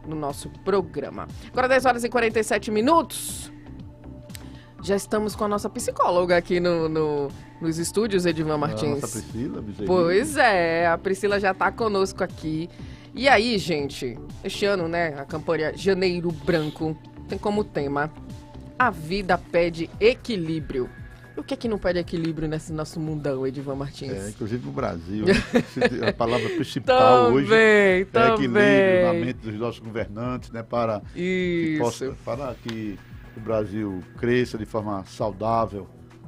no nosso programa. Agora 10 horas e 47 minutos. Já estamos com a nossa psicóloga aqui nos estúdios, Edivan Martins. Nossa Priscila, Bezerril. Pois é, a Priscila já está conosco aqui. E aí, gente, este ano, né, a campanha Janeiro Branco tem como tema: a vida pede equilíbrio. E o que é que não pede equilíbrio nesse nosso mundão, Edivan Martins? Inclusive no Brasil, a palavra principal hoje é equilíbrio na mente dos nossos governantes, né, para que o Brasil cresça de forma saudável.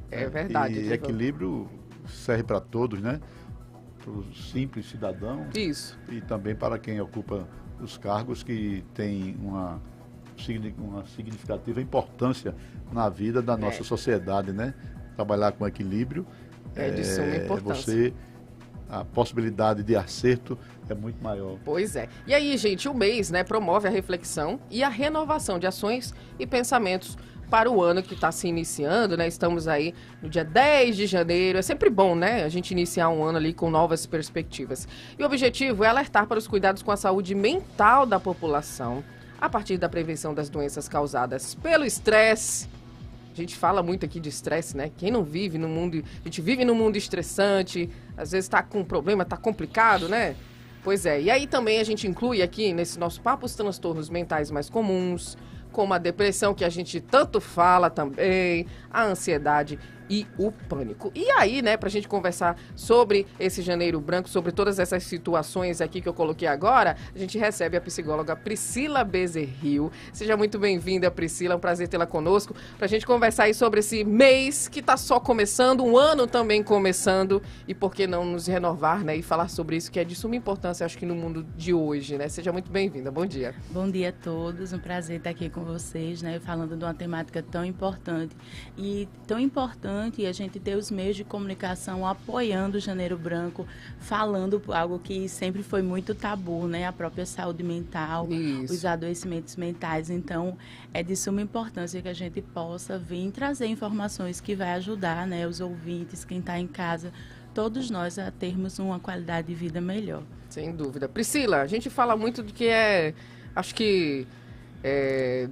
É verdade. E equilíbrio serve para todos, né? Para o simples cidadão. Isso. E também para quem ocupa os cargos que têm uma significativa importância na vida da nossa sociedade, né? Trabalhar com equilíbrio é de suma importância. A possibilidade de acerto é muito maior. Pois é. E aí, gente, o mês, né, promove a reflexão e a renovação de ações e pensamentos para o ano que está se iniciando, né? Estamos aí no dia 10 de janeiro. É sempre bom, né, a gente iniciar um ano ali com novas perspectivas. E o objetivo é alertar para os cuidados com a saúde mental da população, a partir da prevenção das doenças causadas pelo estresse. A gente fala muito aqui de estresse, né? Quem não vive no mundo... A gente vive num mundo estressante, às vezes está com problema, está complicado, né? Pois é. E aí também a gente inclui aqui, nesse nosso papo, os transtornos mentais mais comuns, como a depressão, que a gente tanto fala também, a ansiedade e o pânico. E aí, né, pra gente conversar sobre esse Janeiro Branco, sobre todas essas situações aqui que eu coloquei agora, a gente recebe a psicóloga Priscila Bezerril. Seja muito bem-vinda, Priscila, é um prazer tê-la conosco, pra gente conversar aí sobre esse mês que tá só começando, um ano também começando, e por que não nos renovar, né, e falar sobre isso que é de suma importância, acho que no mundo de hoje, né? Seja muito bem-vinda, bom dia. Bom dia a todos, um prazer estar aqui com vocês, né, falando de uma temática tão importante, e tão importante a gente ter os meios de comunicação apoiando o Janeiro Branco, falando algo que sempre foi muito tabu, né? A própria saúde mental, os adoecimentos mentais. Então, é de suma importância que a gente possa vir trazer informações que vai ajudar, né, os ouvintes, quem está em casa, todos nós a termos uma qualidade de vida melhor. Sem dúvida. Priscila, a gente fala muito do que acho que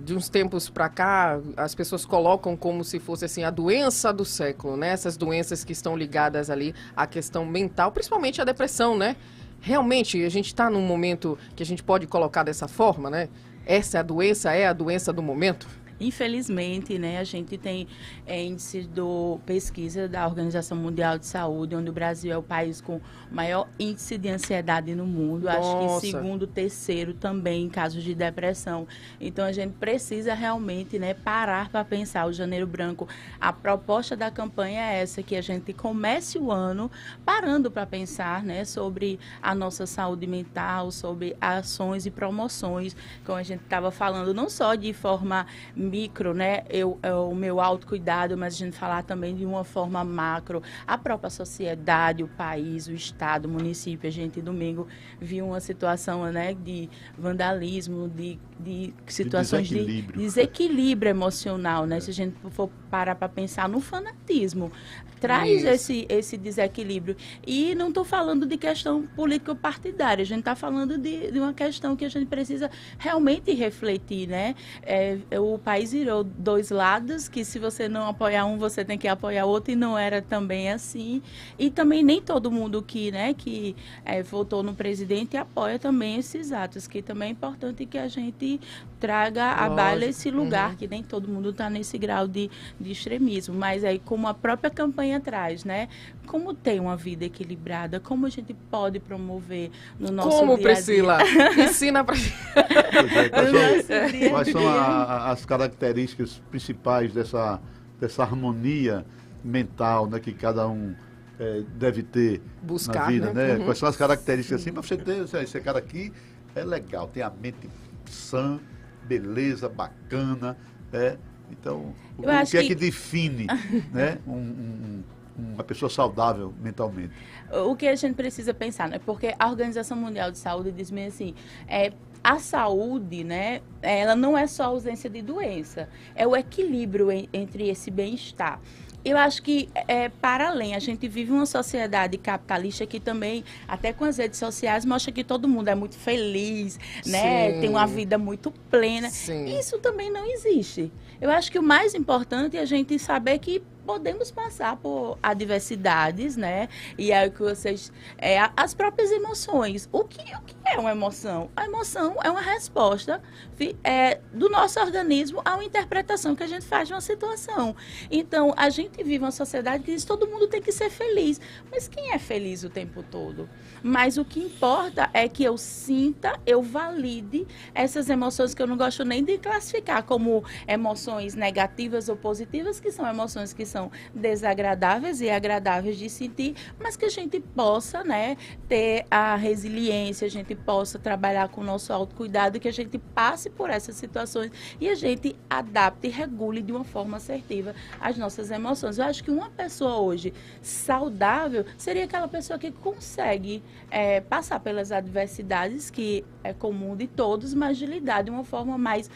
de uns tempos para cá, as pessoas colocam como se fosse assim a doença do século, né? Essas doenças que estão ligadas ali à questão mental, principalmente a depressão, né? Realmente, a gente está num momento que a gente pode colocar dessa forma, né? Essa é a doença do momento? Infelizmente, né, a gente tem índice pesquisa da Organização Mundial de Saúde, onde o Brasil é o país com maior índice de ansiedade no mundo. Nossa. Acho que segundo, terceiro também em casos de depressão. Então, a gente precisa realmente, né, parar para pensar. O Janeiro Branco, a proposta da campanha é essa, que a gente comece o ano parando para pensar, né, sobre a nossa saúde mental, sobre ações e promoções, como a gente estava falando, não só de forma micro, né, o meu autocuidado, mas a gente falar também de uma forma macro, a própria sociedade, o país, o estado, o município. A gente domingo viu uma situação, né, de vandalismo, de situações de desequilíbrio emocional, né, se a gente for parar para pensar no fanatismo, traz esse desequilíbrio. E não estou falando de questão político-partidária, a gente está falando de uma questão que a gente precisa realmente refletir, né, o país virou dois lados, que se você não apoiar um, você tem que apoiar o outro, e não era também assim. E também nem todo mundo que votou no presidente apoia também esses atos, que também é importante que a gente traga à baila esse lugar, que nem todo mundo está nesse grau de extremismo. Mas aí, como a própria campanha traz, né? Como ter uma vida equilibrada, como a gente pode promover no nosso dia a dia. Como, Priscila? Ensina pra gente. Quais são as características principais dessa harmonia mental, né, que cada um deve ter na vida, né? Quais são as características assim, para você ter, esse cara aqui é legal, tem a mente sã, beleza, bacana, então, o que é que define, né, uma pessoa saudável mentalmente? O que a gente precisa pensar, né? Porque a Organização Mundial de Saúde diz mesmo assim, a saúde, né, ela não é só a ausência de doença, é o equilíbrio entre esse bem-estar. Eu acho que, para além, a gente vive uma sociedade capitalista que também, até com as redes sociais, mostra que todo mundo é muito feliz, né? Sim. Tem uma vida muito plena. Sim. Isso também não existe. Eu acho que o mais importante é a gente saber que podemos passar por adversidades, né? E aí que vocês... as próprias emoções. O que é uma emoção? A emoção é uma resposta do nosso organismo a uma interpretação que a gente faz de uma situação. Então, a gente vive uma sociedade que diz que todo mundo tem que ser feliz. Mas quem é feliz o tempo todo? Mas o que importa é que eu sinta, eu valide essas emoções que eu não gosto nem de classificar como emoções negativas ou positivas, que são emoções que são desagradáveis e agradáveis de sentir, mas que a gente possa, né, ter a resiliência, a gente possa trabalhar com o nosso autocuidado, que a gente passe por essas situações e a gente adapte e regule de uma forma assertiva as nossas emoções. Eu acho que uma pessoa hoje saudável seria aquela pessoa que consegue passar pelas adversidades, que é comum de todos, mas de lidar de uma forma mais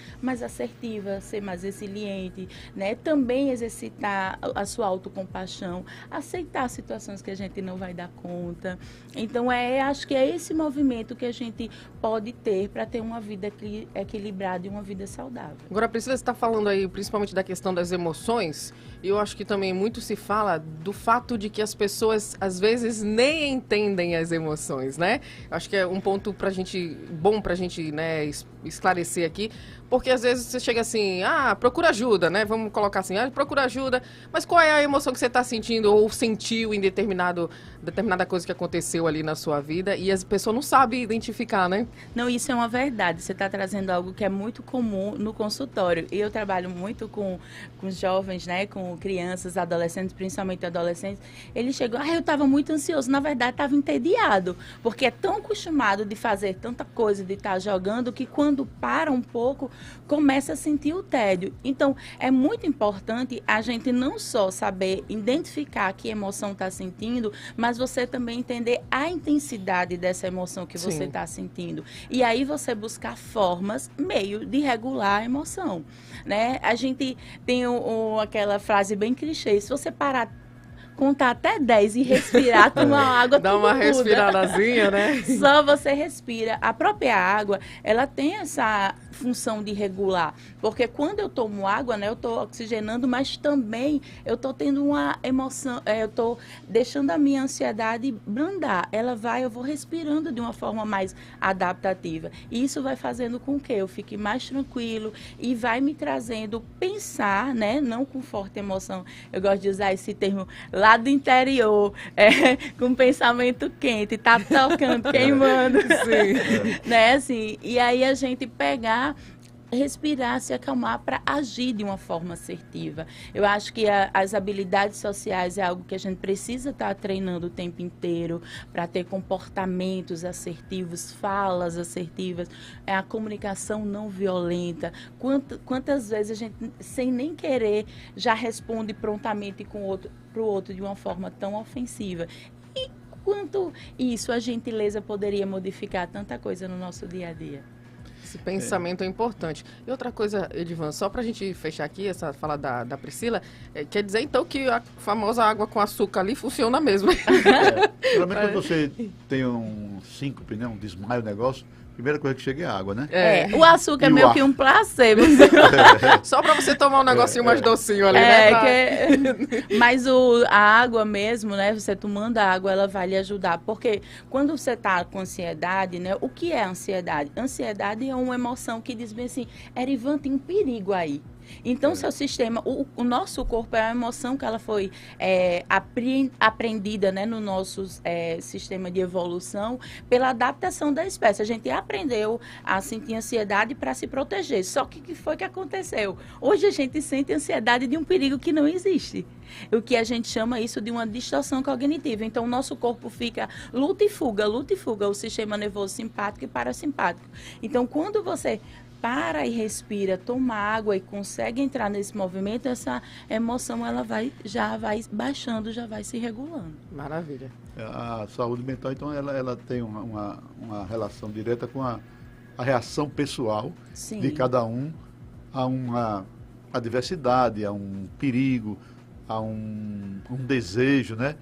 assertiva, ser mais resiliente, né? Também exercitar a sua autocompaixão, aceitar situações que a gente não vai dar conta. Então, acho que é esse movimento que a gente pode ter para ter uma vida equilibrada e uma vida saudável. Agora, Priscila, você está falando aí principalmente da questão das emoções, e eu acho que também muito se fala do fato de que as pessoas, às vezes, nem entendem as emoções, né? Eu acho que é um ponto bom pra gente, né, esclarecer aqui, porque às vezes você chega assim, procura ajuda, né? Vamos colocar assim, procura ajuda, mas qual é a emoção que você está sentindo ou sentiu em determinada coisa que aconteceu ali na sua vida e as pessoas não sabem identificar, né? Não, isso é uma verdade. Você está trazendo algo que é muito comum no consultório. E eu trabalho muito com jovens, né? Com crianças, adolescentes, principalmente adolescentes. Eles chegam, eu estava muito ansioso. Na verdade, estava entediado, porque é tão acostumado de fazer tanta coisa, de estar jogando, que quando para um pouco, começa a sentir o tédio. Então, é muito importante a gente não só saber identificar que emoção está sentindo, mas você também entender a intensidade dessa emoção que você está sentindo. E aí você buscar formas, meio de regular a emoção, né? A gente tem aquela frase bem clichê, se você parar, contar até 10 e respirar, tomar água, dá uma respiradazinha, né? Só você respira. A própria água, ela tem essa função de regular, porque quando eu tomo água, né, eu estou oxigenando, mas também eu estou tendo uma emoção, eu estou deixando a minha ansiedade brandar. Eu vou respirando de uma forma mais adaptativa. E isso vai fazendo com que eu fique mais tranquilo e vai me trazendo pensar, né, não com forte emoção. Eu gosto de usar esse termo lá do interior, com pensamento quente, tá tocando, queimando, né, assim, e aí a gente pegar, respirar, se acalmar para agir de uma forma assertiva. Eu acho que as habilidades sociais é algo que a gente precisa estar treinando o tempo inteiro para ter comportamentos assertivos, falas assertivas, a comunicação não violenta. Quantas vezes a gente, sem nem querer, já responde prontamente para o outro de uma forma tão ofensiva. E quanto isso a gentileza poderia modificar tanta coisa no nosso dia a dia. Esse pensamento é importante. E outra coisa, Edivan, só para a gente fechar aqui essa fala da Priscila, quer dizer então que a famosa água com açúcar ali funciona mesmo. Geralmente quando você tem um síncope, né, um desmaio, negócio, a primeira coisa que chega é a água, né? O açúcar é meio que um placebo. Só para você tomar um negocinho mais docinho ali, né? Mas a água mesmo, né? Você tomando a água, ela vai lhe ajudar. Porque quando você está com ansiedade, né? O que é ansiedade? Ansiedade é uma emoção que diz bem assim, Erivan, tem um perigo aí. Então, seu sistema, o nosso corpo é uma emoção que ela foi aprendida, né, no nosso sistema de evolução pela adaptação da espécie. A gente aprendeu a sentir ansiedade para se proteger. Só que o que foi que aconteceu? Hoje a gente sente ansiedade de um perigo que não existe. O que a gente chama isso de uma distorção cognitiva. Então, o nosso corpo fica luta e fuga, o sistema nervoso simpático e parasimpático. Então, quando você para e respira, toma água e consegue entrar nesse movimento, essa emoção já vai baixando, já vai se regulando. Maravilha. A saúde mental, então, ela tem uma relação direta com a reação pessoal de cada um a uma adversidade, a um perigo. há um desejo, né?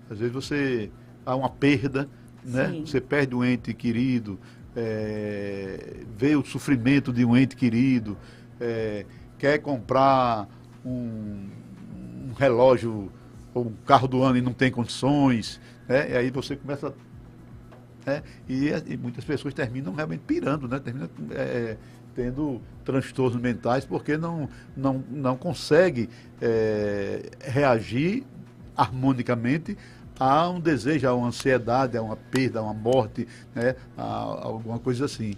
Às vezes há uma perda, né? Sim. Você perde um ente querido, vê o sofrimento de um ente querido, quer comprar um relógio ou um carro do ano e não tem condições, né? E aí você começa... E muitas pessoas terminam realmente pirando, né? Terminam tendo transtornos mentais porque não consegue reagir harmonicamente a um desejo, a uma ansiedade, a uma perda, a uma morte, né? A alguma coisa assim.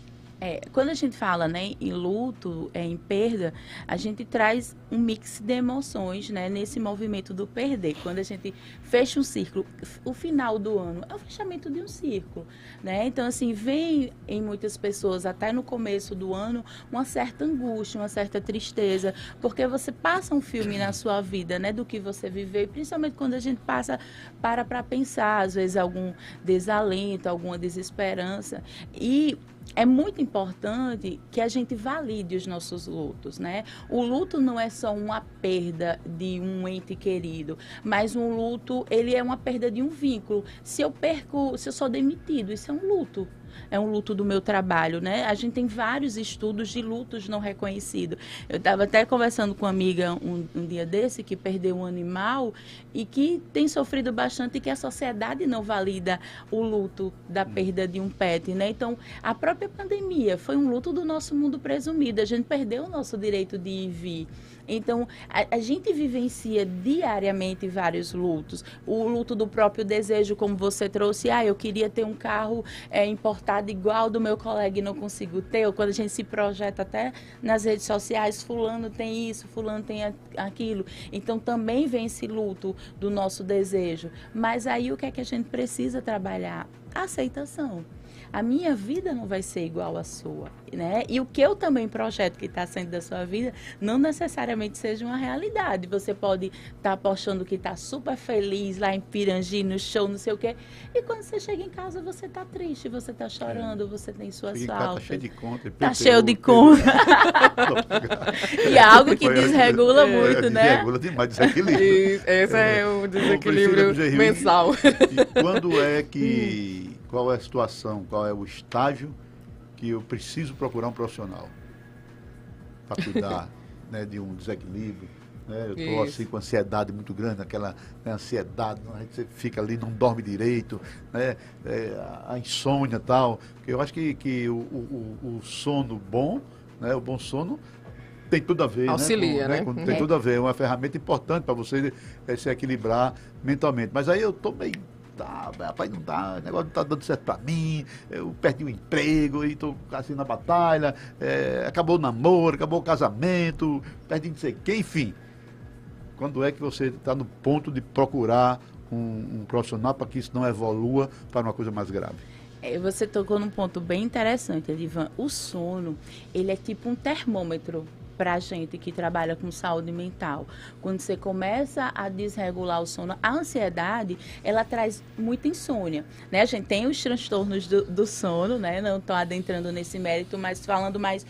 Quando a gente fala, né, em luto, em perda, a gente traz um mix de emoções, né, nesse movimento do perder. Quando a gente fecha um círculo, o final do ano é o fechamento de um círculo, né? Então, assim, vem em muitas pessoas, até no começo do ano, uma certa angústia, uma certa tristeza, porque você passa um filme na sua vida, né, do que você viveu, e principalmente quando a gente para pensar, às vezes, algum desalento, alguma desesperança. E é muito importante que a gente valide os nossos lutos, né? O luto não é só uma perda de um ente querido, mas um luto, ele é uma perda de um vínculo. Se eu sou demitido, isso é um luto. É um luto do meu trabalho, né? A gente tem vários estudos de lutos não reconhecidos. Eu estava até conversando com uma amiga um dia desse que perdeu um animal e que tem sofrido bastante e que a sociedade não valida o luto da perda de um pet, né? Então, a própria pandemia foi um luto do nosso mundo presumido. A gente perdeu o nosso direito de ir e vir. Então, a gente vivencia diariamente vários lutos. O luto do próprio desejo, como você trouxe, eu queria ter um carro importado igual do meu colega e não consigo ter. Ou quando a gente se projeta até nas redes sociais, fulano tem isso, fulano tem aquilo. Então, também vem esse luto do nosso desejo. Mas aí, o que é que a gente precisa trabalhar? A aceitação. A minha vida não vai ser igual à sua, né? E o que eu também projeto que está sendo da sua vida não necessariamente seja uma realidade. Você pode estar apostando que está super feliz lá em Pirangi, no show, não sei o quê. E quando você chega em casa, você está triste, você está chorando, você tem suas faltas. Está cheio de conta. Está cheio de conta. E é algo que desregula muito, né? Desregula demais, desequilíbrio. Esse é o desequilíbrio mensal. E quando é que... Qual é a situação, qual é o estágio que eu preciso procurar um profissional para cuidar, né, de um desequilíbrio, né? Eu estou assim com ansiedade muito grande, aquela, né, ansiedade, você fica ali, não dorme direito, né, a insônia e tal. Eu acho que o sono bom, né, o bom sono tem tudo a ver, auxilia, né? Tem tudo a ver, é uma ferramenta importante para você se equilibrar mentalmente. Mas aí eu estou meio... rapaz, não dá, o negócio não está dando certo para mim, eu perdi o emprego e estou assim na batalha, acabou o namoro, acabou o casamento, perdi não sei quem, enfim. Quando é que você está no ponto de procurar um profissional para que isso não evolua para uma coisa mais grave? Você tocou num ponto bem interessante, Edivan. O sono, ele é tipo um termômetro para a gente que trabalha com saúde mental. Quando você começa a desregular o sono, a ansiedade, ela traz muita insônia, né? A gente tem os transtornos do sono, né? Não estou adentrando nesse mérito, mas falando mais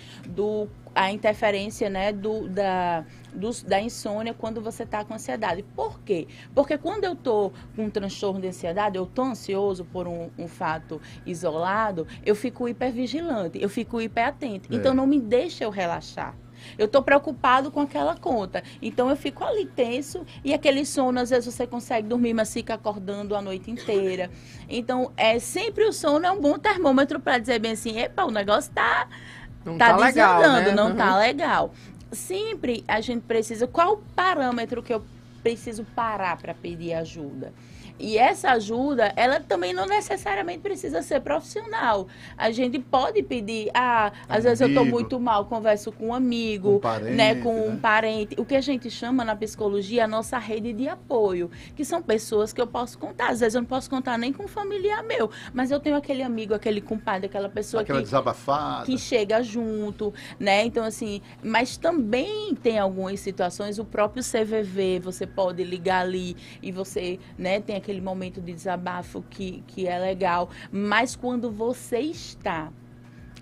a interferência, né, da insônia quando você está com ansiedade. Por quê? Porque quando eu estou com um transtorno de ansiedade, eu estou ansioso por um fato isolado, eu fico hipervigilante, eu fico hiperatento. Então, não me deixa eu relaxar. Eu estou preocupado com aquela conta. Então, eu fico ali tenso e aquele sono, às vezes você consegue dormir, mas fica acordando a noite inteira. Então, sempre o sono é um bom termômetro para dizer bem assim, epa, o negócio está legal, né? Não está legal. Sempre a gente precisa... Qual o parâmetro que eu preciso parar para pedir ajuda? E essa ajuda, ela também não necessariamente precisa ser profissional. A gente pode pedir, às vezes eu estou muito mal, converso com um amigo, com um parente. O que a gente chama na psicologia a nossa rede de apoio, que são pessoas que eu posso contar. Às vezes eu não posso contar nem com um familiar meu, mas eu tenho aquele amigo, aquele compadre, aquela pessoa desabafada, que chega junto, né? Então, assim, mas também tem algumas situações, o próprio CVV, você pode ligar ali e você, né, tem aquele momento de desabafo que é legal, mas quando você está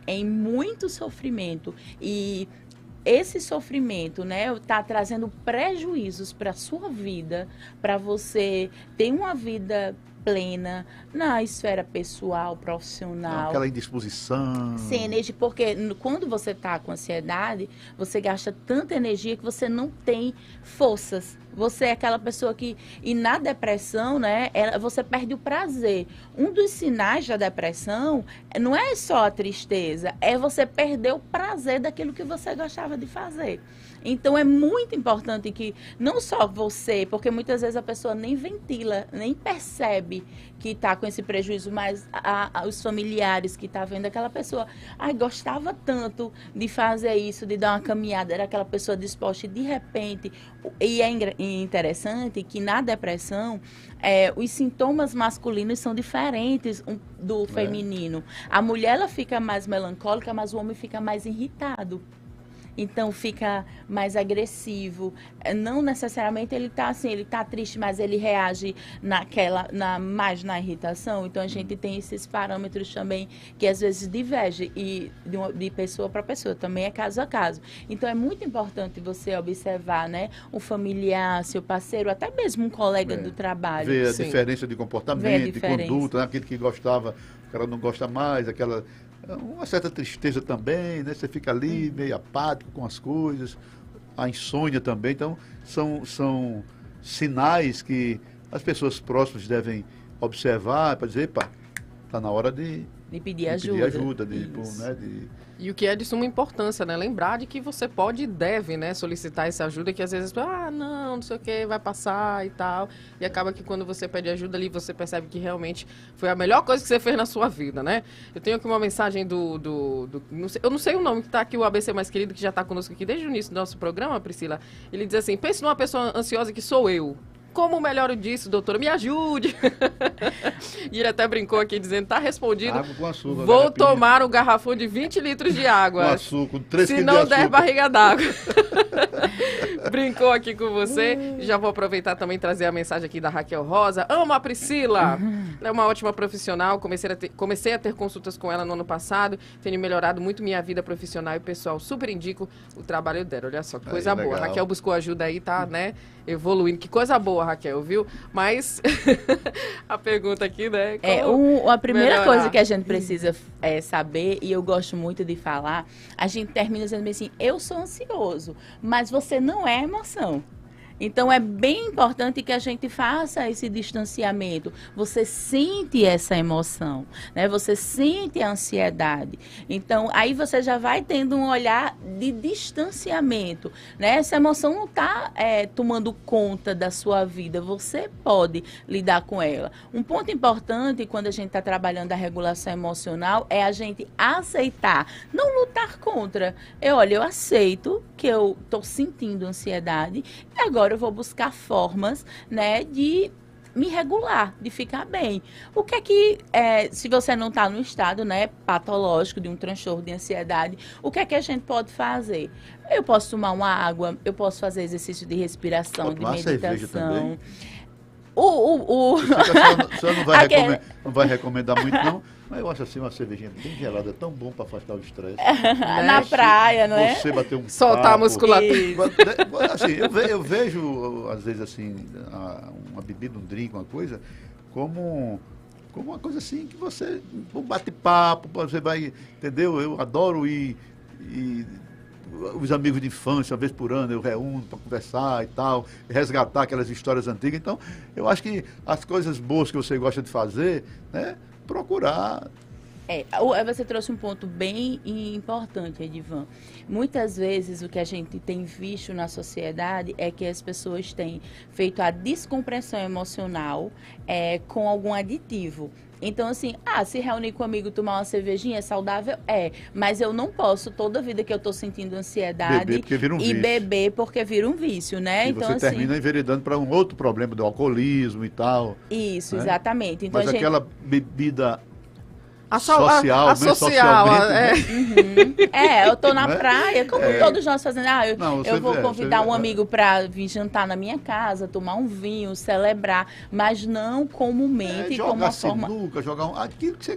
em muito sofrimento e esse sofrimento, né, está trazendo prejuízos para a sua vida, para você ter uma vida plena na esfera pessoal, profissional. Aquela indisposição. Sem energia, porque quando você está com ansiedade, você gasta tanta energia que você não tem forças. Você é aquela pessoa que... E na depressão, né, você perde o prazer. Um dos sinais da depressão não é só a tristeza, é você perder o prazer daquilo que você gostava de fazer. Então, é muito importante que não só você, porque muitas vezes a pessoa nem ventila, nem percebe que está com esse prejuízo, mas os familiares que estão vendo aquela pessoa, gostava tanto de fazer isso, de dar uma caminhada, era aquela pessoa disposta e de repente, e é interessante que na depressão, os sintomas masculinos são diferentes do feminino. A mulher, ela fica mais melancólica, mas o homem fica mais irritado. Então, fica mais agressivo. Não necessariamente ele está assim, ele está triste, mas ele reage mais na irritação. Então, a gente tem esses parâmetros também que às vezes divergem e de pessoa para pessoa. Também é caso a caso. Então, é muito importante você observar, né, um familiar, seu parceiro, até mesmo um colega do trabalho. Ver a diferença de comportamento, de conduta, né? Aquele que gostava, o cara não gosta mais, uma certa tristeza também, né? Você fica ali meio apático com as coisas, a insônia também. Então, são sinais que as pessoas próximas devem observar para dizer, pá, está na hora de pedir ajuda. E o que é de suma importância, né? Lembrar de que você pode e deve, né, solicitar essa ajuda, que às vezes, não sei o que, vai passar e tal. E acaba que quando você pede ajuda ali, você percebe que realmente foi a melhor coisa que você fez na sua vida, né? Eu tenho aqui uma mensagem eu não sei o nome, que está aqui, o ABC Mais Querido, que já está conosco aqui desde o início do nosso programa, Priscila. Ele diz assim, pense numa pessoa ansiosa que sou eu. Como melhoro disso, doutora? Me ajude. E ele até brincou aqui, dizendo, tá respondido. Água com açúcar. Vou tomar um garrafão de 20 litros de água. Com açúcar, 3 se não der barriga d'água. Brincou aqui com você. Já vou aproveitar também e trazer a mensagem aqui da Raquel Rosa. Amo a Priscila. Ela é uma ótima profissional. Comecei a ter consultas com ela no ano passado. Tenho melhorado muito minha vida profissional e pessoal. Super indico o trabalho dela. Olha só, que coisa boa. A Raquel buscou ajuda aí, tá, né? Evoluindo. Que coisa boa, Raquel, viu? Mas a pergunta aqui, né? A primeira coisa que a gente precisa saber, e eu gosto muito de falar, a gente termina dizendo assim, eu sou ansioso, mas você não é emoção. Então, é bem importante que a gente faça esse distanciamento. Você sente essa emoção, né? Você sente a ansiedade. Então, aí você já vai tendo um olhar de distanciamento, né? Essa emoção não está tomando conta da sua vida. Você pode lidar com ela. Um ponto importante quando a gente está trabalhando a regulação emocional é a gente aceitar, não lutar contra. Eu aceito que eu estou sentindo ansiedade e agora eu vou buscar formas, né, de me regular, de ficar bem. O que é que, se você não está no estado, né, patológico de um transtorno de ansiedade, o que é que a gente pode fazer? Eu posso tomar uma água, eu posso fazer exercício de respiração, de meditação. O senhor não vai recomendar muito, não, mas eu acho assim uma cervejinha bem gelada, tão bom para afastar o estresse. Na praia, não é? Você bater um soltar a musculatura. Assim, eu vejo, às vezes, assim, uma bebida, um drink, uma coisa, como uma coisa assim que você bate papo, você vai, entendeu? Eu adoro ir os amigos de infância, uma vez por ano, eu reúno para conversar e tal, resgatar aquelas histórias antigas. Então, eu acho que as coisas boas que você gosta de fazer, né, procurar. Você trouxe um ponto bem importante, Edivan. Muitas vezes o que a gente tem visto na sociedade é que as pessoas têm feito a descompressão emocional com algum aditivo. Então, assim, se reunir com um amigo, tomar uma cervejinha é saudável? Mas eu não posso, toda vida que eu estou sentindo ansiedade, beber porque vira um vício, né? E então, você termina enveredando para um outro problema do alcoolismo e tal. Isso, né? Exatamente. Então, mas aquela bebida social, eu tô na praia, como todos nós fazendo. Eu vou convidar um amigo para vir jantar na minha casa, tomar um vinho, celebrar, mas não comumente, como uma forma. Jogar aquilo que você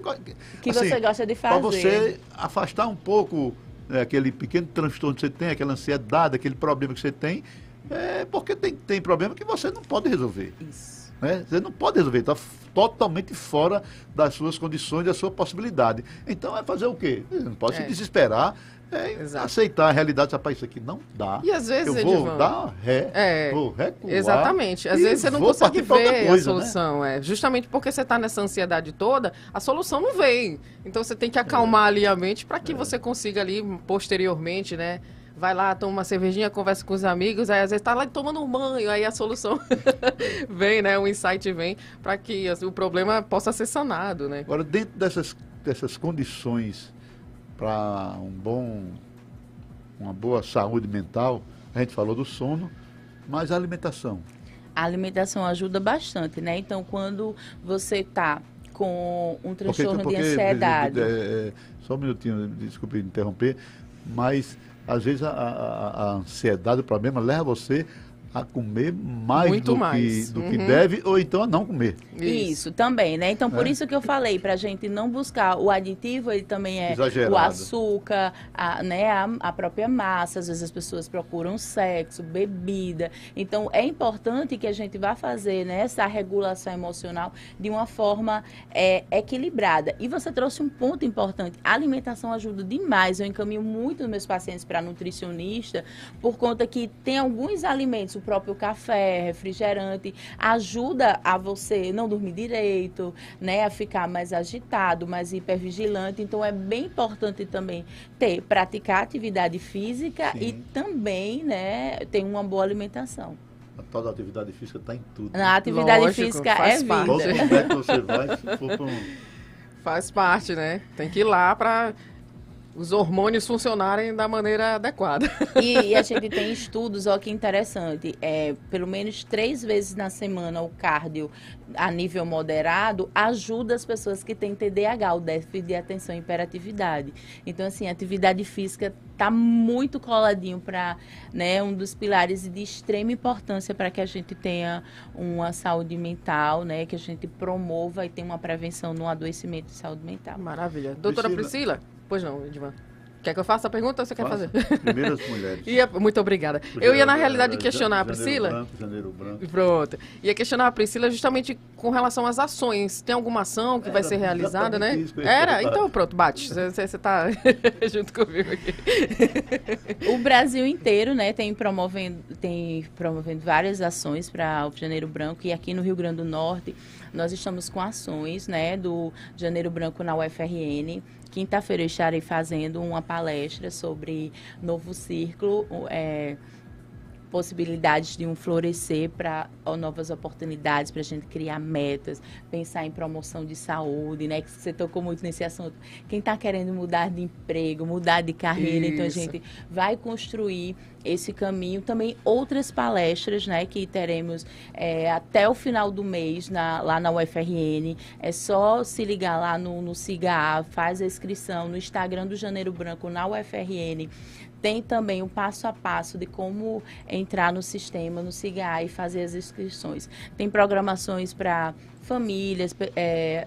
você gosta de fazer. Para você afastar um pouco aquele pequeno transtorno que você tem, aquela ansiedade, aquele problema que você tem, é porque tem problema que você não pode resolver. Isso. Né? Você não pode resolver, está totalmente fora das suas condições, da sua possibilidade. Então, é fazer o quê? Você não pode se desesperar, aceitar a realidade. Rapaz, isso aqui não dá. E às vezes, eu vou dar vou recuar. Exatamente. Às vezes você não consegue ver a solução. Né? Justamente porque você está nessa ansiedade toda, a solução não vem. Então, você tem que acalmar ali a mente para que você consiga ali, posteriormente, né? Vai lá, toma uma cervejinha, conversa com os amigos, aí às vezes tá lá tomando um banho, aí a solução vem, né? O insight vem para que o problema possa ser sanado, né? Agora, dentro dessas condições para uma boa saúde mental, a gente falou do sono, mas a alimentação. A alimentação ajuda bastante, né? Então, quando você tá com um transtorno de ansiedade... Só um minutinho, desculpe interromper, mas... Às vezes a ansiedade, o problema, leva você a comer mais do que deve, ou então a não comer. Isso também, né? Então, por isso que eu falei, para a gente não buscar o aditivo, ele também é exagerado. O açúcar, a própria massa, às vezes as pessoas procuram sexo, bebida. Então, é importante que a gente vá fazer, né, essa regulação emocional de uma forma equilibrada. E você trouxe um ponto importante, a alimentação ajuda demais. Eu encaminho muito os meus pacientes para nutricionista, por conta que tem alguns alimentos, o próprio café, refrigerante, ajuda a você não dormir direito, né, a ficar mais agitado, mais hipervigilante. Então, é bem importante também praticar atividade física. Sim. E também, né, ter uma boa alimentação. A tal da atividade física está em tudo. A atividade física é vida. Qualquer você vai, se for para Faz parte, né? Tem que ir lá para os hormônios funcionarem da maneira adequada. E a gente tem estudos, ó, que interessante, pelo menos 3 vezes na semana o cardio a nível moderado ajuda as pessoas que têm TDAH, o déficit de atenção e hiperatividade. Então, assim, a atividade física está muito coladinho para, né, um dos pilares de extrema importância para que a gente tenha uma saúde mental, né, que a gente promova e tenha uma prevenção no adoecimento de saúde mental. Maravilha. Doutora Priscila? Pois não, Edvan. Quer que eu faça a pergunta ou você quer fazer? Primeiras mulheres. Muito obrigada. Eu ia, na realidade, questionar a Priscila. Janeiro Branco. Pronto. Ia questionar a Priscila justamente com relação às ações. Tem alguma ação que vai ser realizada, né? Era? Então, pronto, bate. Você está junto comigo aqui. O Brasil inteiro, né, tem promovendo várias ações para o Janeiro Branco. E aqui no Rio Grande do Norte, nós estamos com ações, né, do Janeiro Branco na UFRN. Quinta-feira eu estarei fazendo uma palestra sobre novo ciclo, possibilidades de um florescer para novas oportunidades, para a gente criar metas, pensar em promoção de saúde, né? Que você tocou muito nesse assunto. Quem está querendo mudar de emprego, mudar de carreira, então a gente vai construir esse caminho. Também outras palestras, né, que teremos até o final do mês lá na UFRN. É só se ligar lá no SIGA, faz a inscrição no Instagram do Janeiro Branco na UFRN. Tem também o passo a passo de como entrar no sistema, no SIGA e fazer as inscrições. Tem programações para famílias,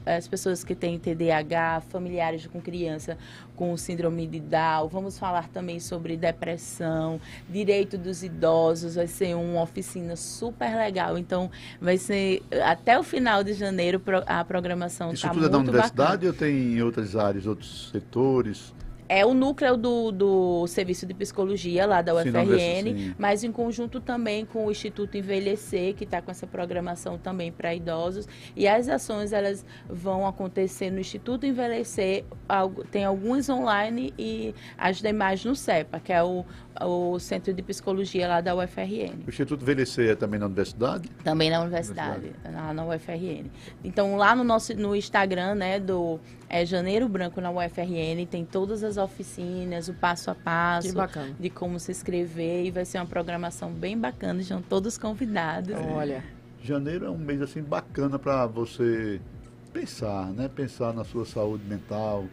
as pessoas que têm TDAH, familiares com criança com síndrome de Down. Vamos falar também sobre depressão, direito dos idosos. Vai ser uma oficina super legal. Então, vai ser até o final de janeiro a programação está muito bacana. Isso tudo é da universidade ou tem em outras áreas, outros setores? É o núcleo do Serviço de Psicologia lá da UFRN, mas em conjunto também com o Instituto Envelhecer, que está com essa programação também para idosos. E as ações, elas vão acontecer no Instituto Envelhecer, tem algumas online e as demais no CEPA, que é o Centro de Psicologia lá da UFRN. O Instituto Envelhecer é também na universidade? Também na universidade, lá na UFRN. Então, lá no Instagram, né, Janeiro Branco na UFRN, tem todas as oficinas, o passo a passo de como se inscrever, e vai ser uma programação bem bacana, estão todos convidados. Olha, janeiro é um mês assim bacana para você pensar, né? Pensar na sua saúde mental,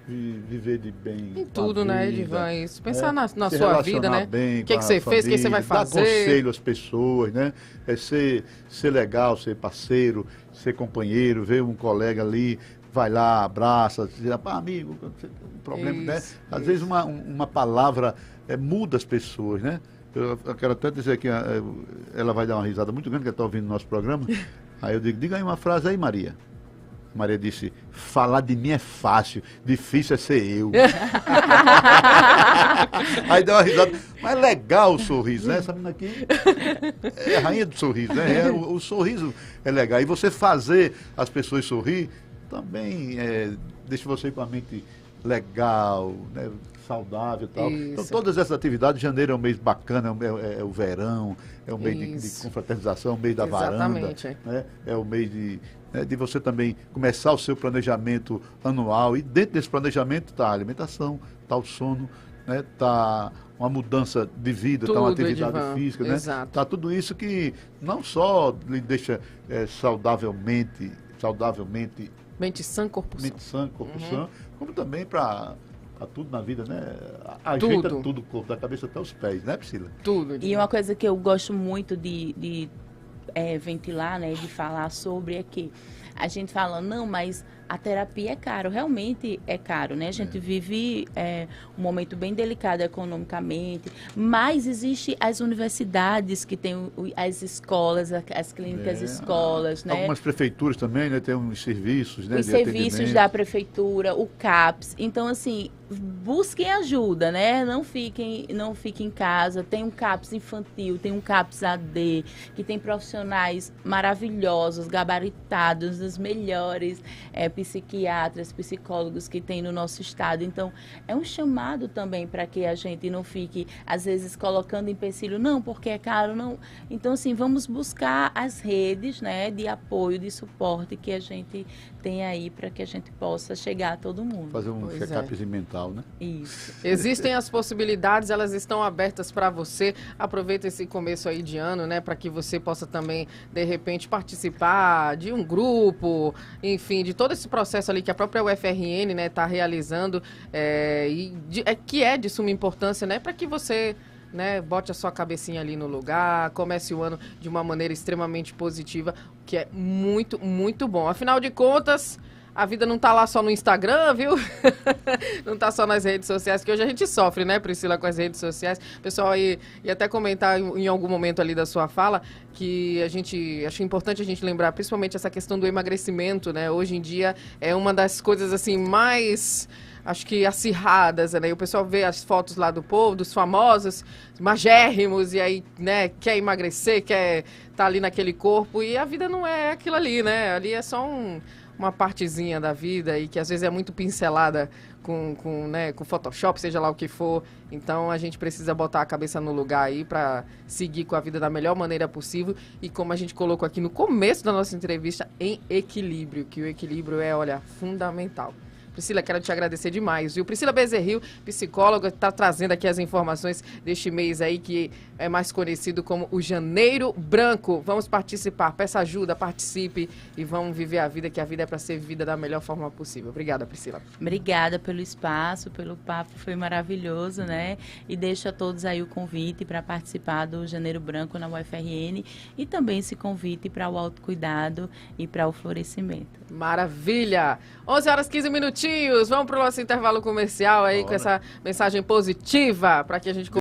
viver de bem. Em tudo, né, Edvan? Isso. Pensar na sua vida, né? O que você fez, o que você vai fazer. Dar conselho às pessoas, né? Ser legal, ser parceiro, ser companheiro, ver um colega ali vai lá, abraça, diz, amigo, um problema, isso, né? Às vezes uma palavra muda as pessoas, né? Eu quero até dizer que ela vai dar uma risada muito grande, que ela está ouvindo o nosso programa. Aí eu digo, diga aí uma frase aí, Maria. Maria disse, falar de mim é fácil, difícil é ser eu. Aí deu uma risada. Mas legal o sorriso, né? Essa menina aqui é a rainha do sorriso, né? O sorriso é legal. E você fazer as pessoas sorrir também deixa você com a mente legal, né? Saudável e tal. Isso. Então, todas essas atividades, janeiro é um mês bacana, é o verão, é o mês de confraternização, é o mês da varanda, né? É o mês de você também começar o seu planejamento anual. E dentro desse planejamento está a alimentação, está o sono, né? Está uma mudança de vida, está uma atividade física, né? Está tudo isso que não só lhe deixa saudavelmente... Mente sã, corpo sã. Como também para tudo na vida, né? Ajeita tudo, da cabeça até os pés, né, Priscila? Tudo. E uma coisa que eu gosto muito de ventilar, né, de falar sobre é que a gente fala, não, mas a terapia é caro, realmente é caro, né? A gente vive um momento bem delicado economicamente, mas existe as universidades que têm as escolas, as clínicas escolas, né? Algumas prefeituras também, né? Tem uns serviços, né? Os serviços da prefeitura, o CAPS. Então, assim, busquem ajuda, né? Não fiquem em casa. Tem um CAPS infantil, tem um CAPS AD, que tem profissionais maravilhosos, gabaritados, dos melhores psiquiatras, psicólogos que tem no nosso estado. Então, é um chamado também para que a gente não fique, às vezes, colocando empecilho, não, porque é caro, não. Então, assim, vamos buscar as redes, né, de apoio, de suporte que a gente tem aí para que a gente possa chegar a todo mundo. Fazer um check-up mental, né? Isso. Existem as possibilidades, elas estão abertas para você. Aproveita esse começo aí de ano, né, para que você possa também, de repente, participar de um grupo, enfim, de todo esse processo ali que a própria UFRN, né, está realizando, que é de suma importância, né, para que você, né, bote a sua cabecinha ali no lugar, comece o ano de uma maneira extremamente positiva, que é muito, muito bom. Afinal de contas, a vida não tá lá só no Instagram, viu? Não tá só nas redes sociais, que hoje a gente sofre, né, Priscila, com as redes sociais. O pessoal ia até comentar em algum momento ali da sua fala que acho importante a gente lembrar, principalmente essa questão do emagrecimento, né? Hoje em dia é uma das coisas, assim, mais... acho que acirradas, né? E o pessoal vê as fotos lá do povo, dos famosos, magérrimos, e aí, né, quer emagrecer, quer estar ali naquele corpo, e a vida não é aquilo ali, né? Ali é só uma partezinha da vida e que às vezes é muito pincelada com Photoshop, seja lá o que for. Então a gente precisa botar a cabeça no lugar aí para seguir com a vida da melhor maneira possível e, como a gente colocou aqui no começo da nossa entrevista, em equilíbrio, que o equilíbrio é, olha, fundamental. Priscila, quero te agradecer demais, viu? Priscila Bezerril, psicóloga, está trazendo aqui as informações deste mês aí, que é mais conhecido como o Janeiro Branco. Vamos participar, peça ajuda, participe e vamos viver a vida, que a vida é para ser vivida da melhor forma possível. Obrigada, Priscila. Obrigada pelo espaço, pelo papo, foi maravilhoso, né? E deixo a todos aí o convite para participar do Janeiro Branco na UFRN e também esse convite para o autocuidado e para o florescimento. Maravilha! 11h15, vamos para o nosso intervalo comercial aí com essa mensagem positiva para que a gente